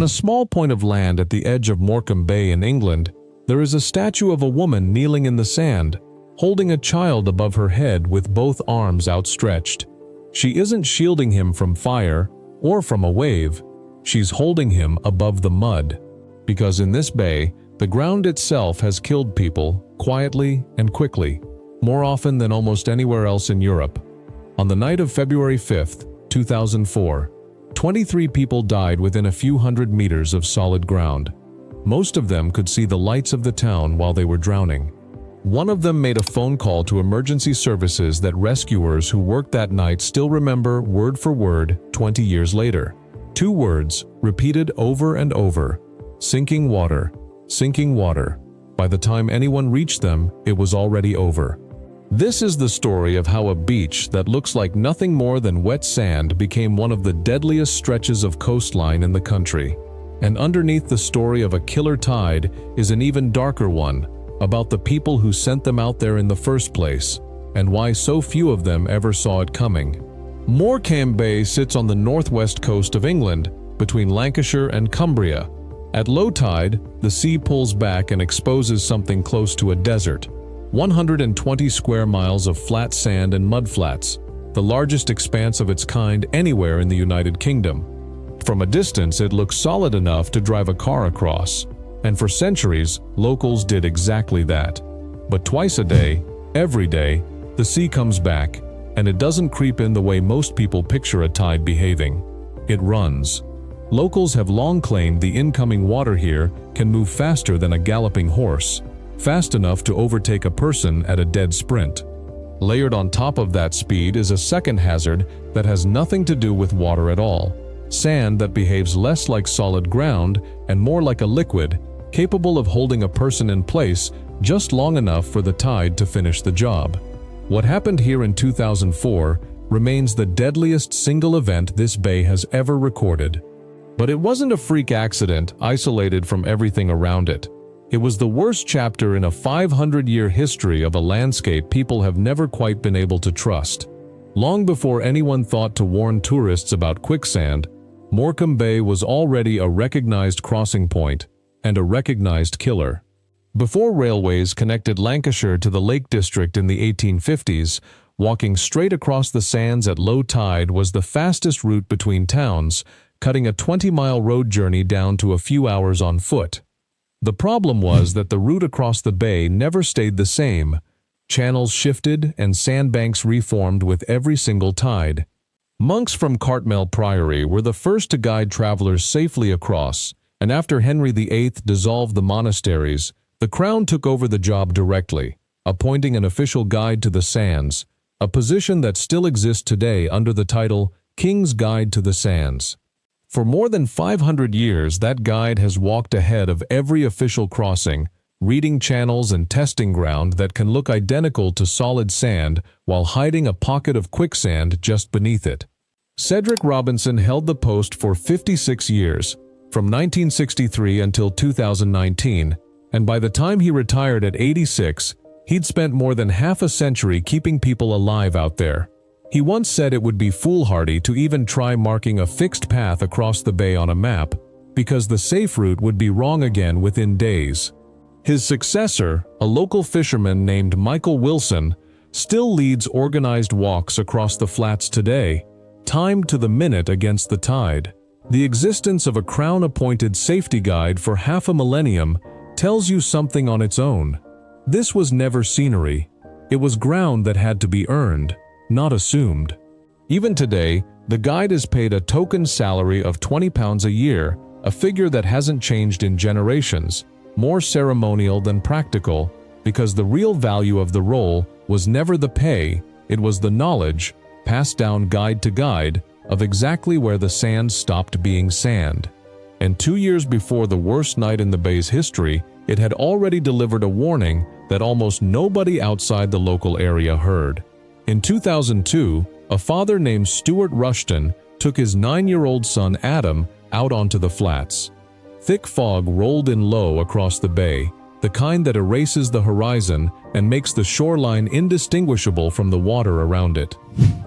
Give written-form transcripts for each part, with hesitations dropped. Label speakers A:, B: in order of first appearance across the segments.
A: On a small point of land at the edge of Morecambe Bay in England, there is a statue of a woman kneeling in the sand, holding a child above her head with both arms outstretched. She isn't shielding him from fire or from a wave. She's holding him above the mud. Because in this bay, the ground itself has killed people quietly and quickly, more often than almost anywhere else in Europe. On the night of February 5, 2004, 23 people died within a few hundred meters of solid ground. Most of them could see the lights of the town while they were drowning. One of them made a phone call to emergency services that rescuers who worked that night still remember word for word 20 years later. 2 words, repeated over and over: sinking water, sinking water. By the time anyone reached them, it was already over. This is the story of how a beach that looks like nothing more than wet sand became one of the deadliest stretches of coastline in the country. And underneath the story of a killer tide is an even darker one, about the people who sent them out there in the first place, and why so few of them ever saw it coming. Morecambe Bay sits on the northwest coast of England, between Lancashire and Cumbria. At low tide, the sea pulls back and exposes something close to a desert. 120 square miles of flat sand and mudflats, the largest expanse of its kind anywhere in the United Kingdom. From a distance, it looks solid enough to drive a car across. And for centuries, locals did exactly that. But twice a day, every day, the sea comes back, and it doesn't creep in the way most people picture a tide behaving. It runs. Locals have long claimed the incoming water here can move faster than a galloping horse, fast enough to overtake a person at a dead sprint. Layered on top of that speed is a second hazard that has nothing to do with water at all: sand that behaves less like solid ground and more like a liquid, capable of holding a person in place just long enough for the tide to finish the job. What happened here in 2004 remains the deadliest single event this bay has ever recorded. But it wasn't a freak accident isolated from everything around it. It was the worst chapter in a 500-year history of a landscape people have never quite been able to trust. Long before anyone thought to warn tourists about quicksand, Morecambe Bay was already a recognized crossing point and a recognized killer. Before railways connected Lancashire to the Lake District in the 1850s, walking straight across the sands at low tide was the fastest route between towns, cutting a 20-mile road journey down to a few hours on foot. The problem was that the route across the bay never stayed the same. Channels shifted and sandbanks reformed with every single tide. Monks from Cartmel Priory were the first to guide travelers safely across, and after Henry VIII dissolved the monasteries, the Crown took over the job directly, appointing an official guide to the sands, a position that still exists today under the title King's Guide to the Sands. For more than 500 years, that guide has walked ahead of every official crossing, reading channels and testing ground that can look identical to solid sand while hiding a pocket of quicksand just beneath it. Cedric Robinson held the post for 56 years, from 1963 until 2019, and by the time he retired at 86, he'd spent more than half a century keeping people alive out there. He once said it would be foolhardy to even try marking a fixed path across the bay on a map, because the safe route would be wrong again within days. His successor, a local fisherman named Michael Wilson, still leads organized walks across the flats today, timed to the minute against the tide. The existence of a Crown-appointed safety guide for half a millennium tells you something on its own. This was never scenery. It was ground that had to be earned, not assumed. Even today, the guide is paid a token salary of £20 a year, a figure that hasn't changed in generations, more ceremonial than practical, because the real value of the role was never the pay, it was the knowledge, passed down guide to guide, of exactly where the sand stopped being sand. And 2 years before the worst night in the bay's history, it had already delivered a warning that almost nobody outside the local area heard. In 2002, a father named Stuart Rushton took his 9-year-old son Adam out onto the flats. Thick fog rolled in low across the bay, the kind that erases the horizon and makes the shoreline indistinguishable from the water around it.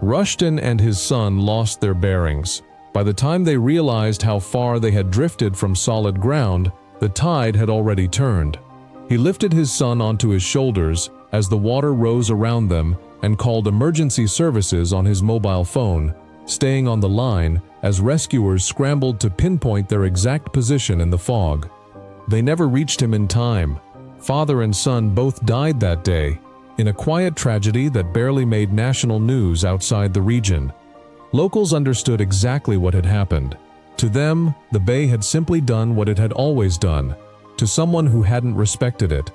A: Rushton and his son lost their bearings. By the time they realized how far they had drifted from solid ground, the tide had already turned. He lifted his son onto his shoulders as the water rose around them and called emergency services on his mobile phone, staying on the line as rescuers scrambled to pinpoint their exact position in the fog. They never reached him in time. Father and son both died that day, in a quiet tragedy that barely made national news outside the region. Locals understood exactly what had happened. To them, the bay had simply done what it had always done, to someone who hadn't respected it.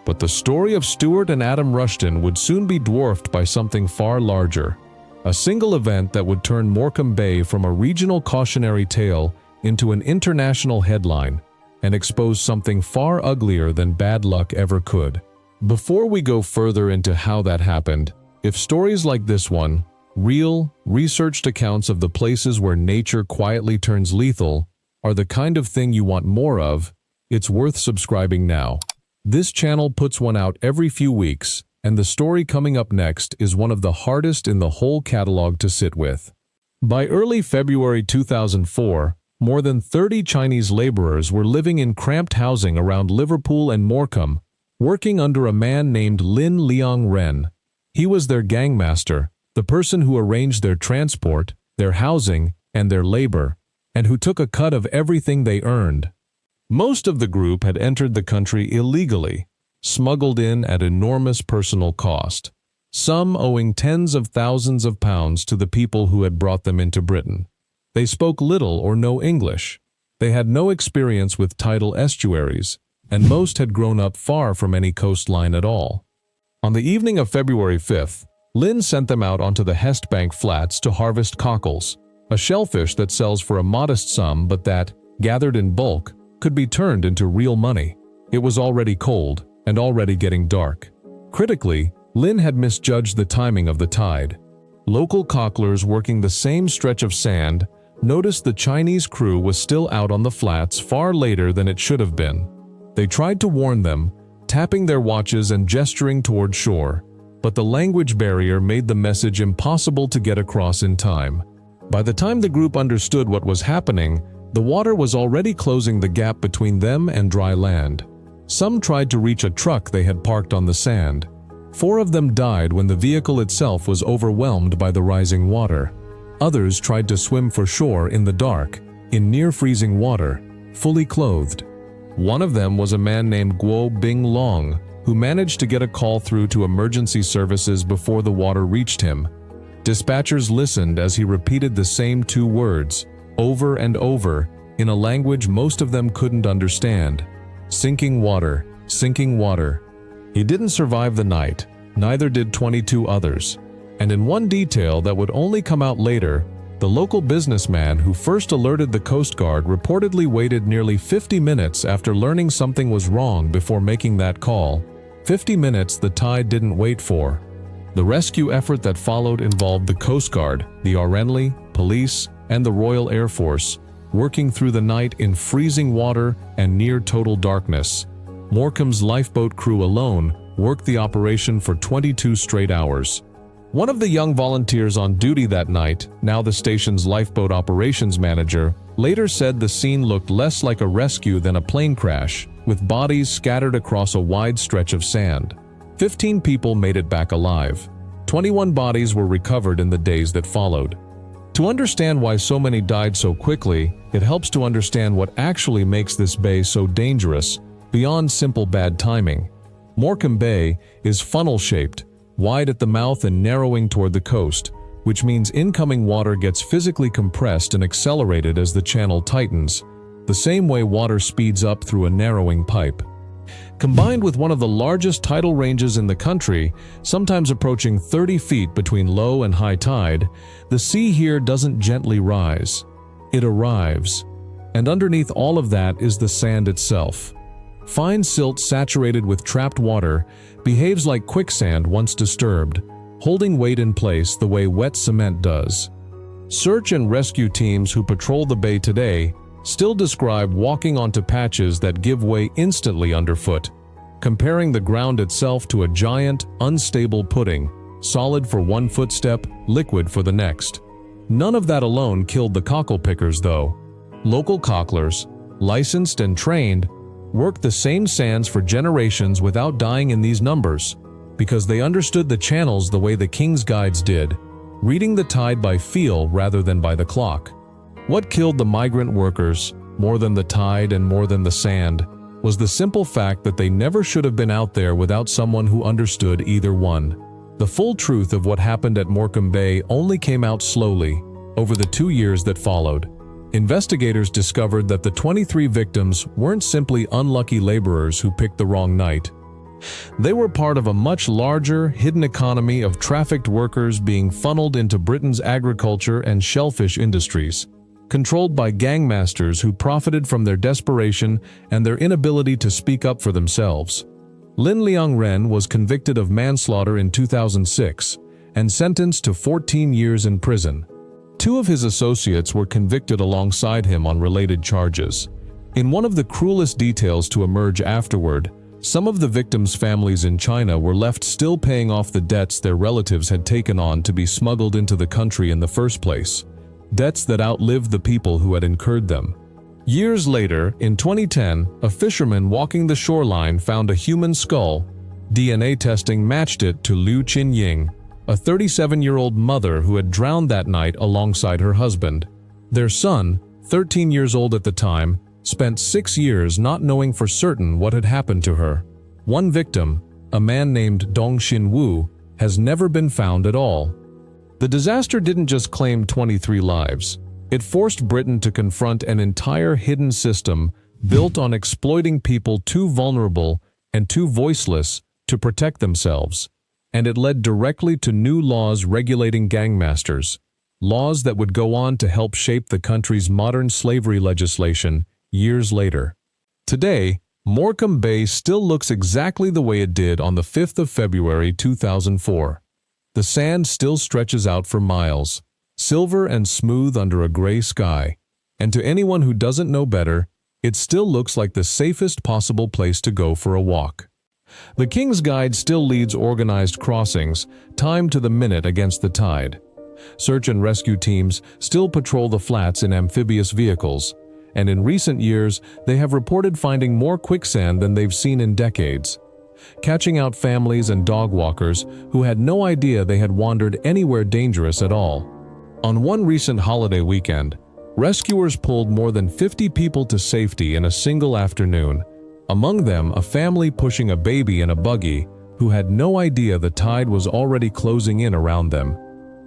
A: But the story of Stuart and Adam Rushton would soon be dwarfed by something far larger. A single event that would turn Morecambe Bay from a regional cautionary tale into an international headline and expose something far uglier than bad luck ever could. Before we go further into how that happened, if stories like this one, real, researched accounts of the places where nature quietly turns lethal, are the kind of thing you want more of, it's worth subscribing now. This channel puts one out every few weeks, and the story coming up next is one of the hardest in the whole catalog to sit with. By early February 2004, more than 30 Chinese laborers were living in cramped housing around Liverpool and Morecambe, working under a man named Lin Liang Ren. He was their gangmaster, the person who arranged their transport, their housing, and their labor, and who took a cut of everything they earned. Most of the group had entered the country illegally, smuggled in at enormous personal cost, some owing tens of thousands of pounds to the people who had brought them into Britain. They spoke little or no English. They had no experience with tidal estuaries, and most had grown up far from any coastline at all. On the evening of February 5th, Lin sent them out onto the Hest Bank flats to harvest cockles, a shellfish that sells for a modest sum but that, gathered in bulk, could be turned into real money. It was already cold and already getting dark. Critically, Lin had misjudged the timing of the tide. Local cocklers working the same stretch of sand noticed the Chinese crew was still out on the flats far later than it should have been. They tried to warn them, tapping their watches and gesturing toward shore, but the language barrier made the message impossible to get across in time. By the time the group understood what was happening, the water was already closing the gap between them and dry land. Some tried to reach a truck they had parked on the sand. 4 of them died when the vehicle itself was overwhelmed by the rising water. Others tried to swim for shore in the dark, in near-freezing water, fully clothed. One of them was a man named Guo Bing Long, who managed to get a call through to emergency services before the water reached him. Dispatchers listened as he repeated the same 2 words, over and over, in a language most of them couldn't understand. Sinking water, sinking water. He didn't survive the night, neither did 22 others. And in one detail that would only come out later, the local businessman who first alerted the Coast Guard reportedly waited nearly 50 minutes after learning something was wrong before making that call. 50 minutes the tide didn't wait for. The rescue effort that followed involved the Coast Guard, the Renly, police, and the Royal Air Force, working through the night in freezing water and near total darkness. Morecambe's lifeboat crew alone worked the operation for 22 straight hours. One of the young volunteers on duty that night, now the station's lifeboat operations manager, later said the scene looked less like a rescue than a plane crash, with bodies scattered across a wide stretch of sand. 15 people made it back alive. 21 bodies were recovered in the days that followed. To understand why so many died so quickly, it helps to understand what actually makes this bay so dangerous, beyond simple bad timing. Morecambe Bay is funnel-shaped, wide at the mouth and narrowing toward the coast, which means incoming water gets physically compressed and accelerated as the channel tightens, the same way water speeds up through a narrowing pipe. Combined with one of the largest tidal ranges in the country, sometimes approaching 30 feet between low and high tide, the sea here doesn't gently rise. It arrives. And underneath all of that is the sand itself. Fine silt saturated with trapped water behaves like quicksand once disturbed, holding weight in place the way wet cement does. Search and rescue teams who patrol the bay today still describe walking onto patches that give way instantly underfoot, comparing the ground itself to a giant, unstable pudding, solid for one footstep, liquid for the next. None of that alone killed the cockle pickers, though. Local cocklers, licensed and trained, worked the same sands for generations without dying in these numbers, because they understood the channels the way the king's guides did, reading the tide by feel rather than by the clock. What killed the migrant workers, more than the tide and more than the sand, was the simple fact that they never should have been out there without someone who understood either one. The full truth of what happened at Morecambe Bay only came out slowly, over the 2 years that followed. Investigators discovered that the 23 victims weren't simply unlucky laborers who picked the wrong night. They were part of a much larger, hidden economy of trafficked workers being funneled into Britain's agriculture and shellfish industries, controlled by gangmasters who profited from their desperation and their inability to speak up for themselves. Lin Liang-ren was convicted of manslaughter in 2006 and sentenced to 14 years in prison. 2 of his associates were convicted alongside him on related charges. In one of the cruelest details to emerge afterward, some of the victims' families in China were left still paying off the debts their relatives had taken on to be smuggled into the country in the first place. Debts that outlived the people who had incurred them. Years later, in 2010, a fisherman walking the shoreline found a human skull. DNA testing matched it to Liu Qinying, a 37-year-old mother who had drowned that night alongside her husband. Their son, 13 years old at the time, spent 6 years not knowing for certain what had happened to her. One victim, a man named Dong Xinwu, has never been found at all. The disaster didn't just claim 23 lives. It forced Britain to confront an entire hidden system built on exploiting people too vulnerable and too voiceless to protect themselves. And it led directly to new laws regulating gangmasters, laws that would go on to help shape the country's modern slavery legislation years later. Today, Morecambe Bay still looks exactly the way it did on the 5th of February 2004. The sand still stretches out for miles, silver and smooth under a gray sky, and to anyone who doesn't know better, it still looks like the safest possible place to go for a walk. The King's Guide still leads organized crossings, timed to the minute against the tide. Search and rescue teams still patrol the flats in amphibious vehicles, and in recent years they have reported finding more quicksand than they've seen in decades, catching out families and dog walkers who had no idea they had wandered anywhere dangerous at all. On one recent holiday weekend, rescuers pulled more than 50 people to safety in a single afternoon, among them a family pushing a baby in a buggy who had no idea the tide was already closing in around them.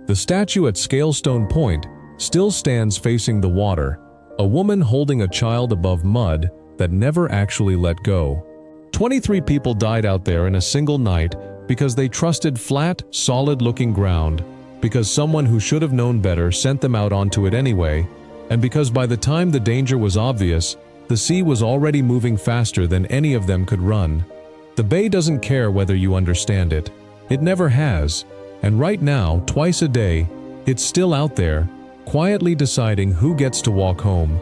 A: The statue at Scalestone Point still stands facing the water, a woman holding a child above mud that never actually let go. 23 people died out there in a single night because they trusted flat, solid-looking ground, because someone who should have known better sent them out onto it anyway, and because by the time the danger was obvious, the sea was already moving faster than any of them could run. The bay doesn't care whether you understand it. It never has, and right now, twice a day, it's still out there, quietly deciding who gets to walk home